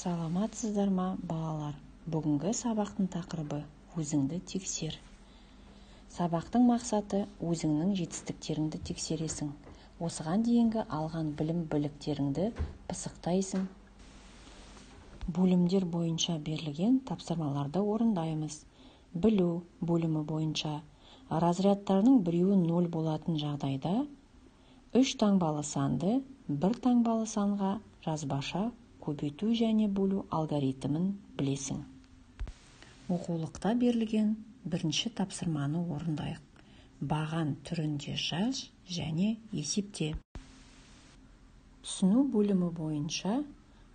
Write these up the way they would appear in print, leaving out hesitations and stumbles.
Саламатсыздар ма, балалар? Бүгінгі сабақтың тақырыбы өзіңді тексер. Сабақтың мақсаты өзіңнің жетістіктеріңді тексересің. Осыған дейінгі алған білім-біліктеріңді пысықтайсың. Бөлімдер бойынша берілген тапсырмаларды орындаймыз. Білу бөлімі бойынша разрядтарының біреуі 0 болатын жағдайда 3 таңбалы санды 1 таңбалы санға жазбаша көбейту және бөлу алгоритмін білесің. Оқулықта берілген бірінші тапсырманы орындайық. Баған түрінде жаз және есепте. Түсіну бөлімі бойынша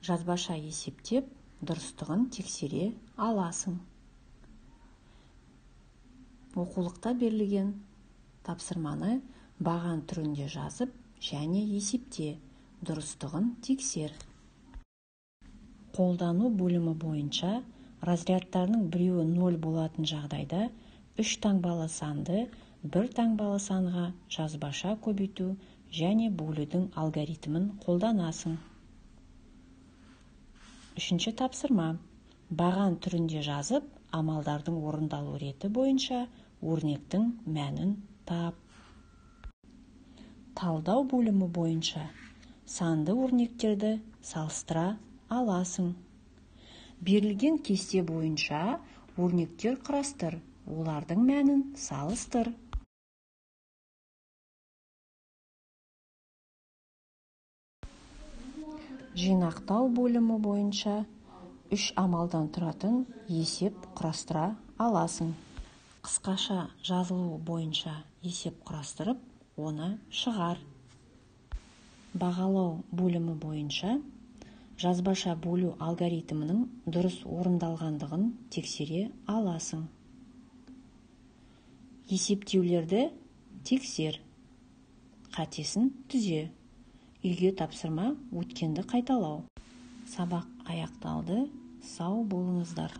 жазбаша есептеп, дұрыстығын тексере аласың. Оқулықта берілген тапсырманы баған түрінде жазып және есепте, дұрыстығын тексер. Қолдану бөлімі бойынша разрядтарының біреуі 0 болатын жағдайда 3 таңбалы санды 1 таңбалы санға жазбаша көбейту және бөлудің алгоритмін қолданасың. Үшінші тапсырма. Баған түрінде жазып, амалдардың орындалу реті бойынша өрнектің мәнін тап. Талдау бөлімі бойынша санды өрнектерді салыстыра аласың. Берілген кесте бойынша өрнектер құрастыр, олардың мәнін салыстыр. Жинақтау бөлімі бойынша 3 амалдан тұратын есеп құрастыра аласың. Қысқаша жазылуы бойынша есеп құрастырып, оны шығар. Бағалау бөлімі бойынша жазбаша бөлу алгоритмінің дұрыс орындалғандығын тексере аласың. Есептеулерді тексер, қатесін түзе. Үйге тапсырма өткенді қайталау. Сабақ аяқталды. Сау болыңыздар.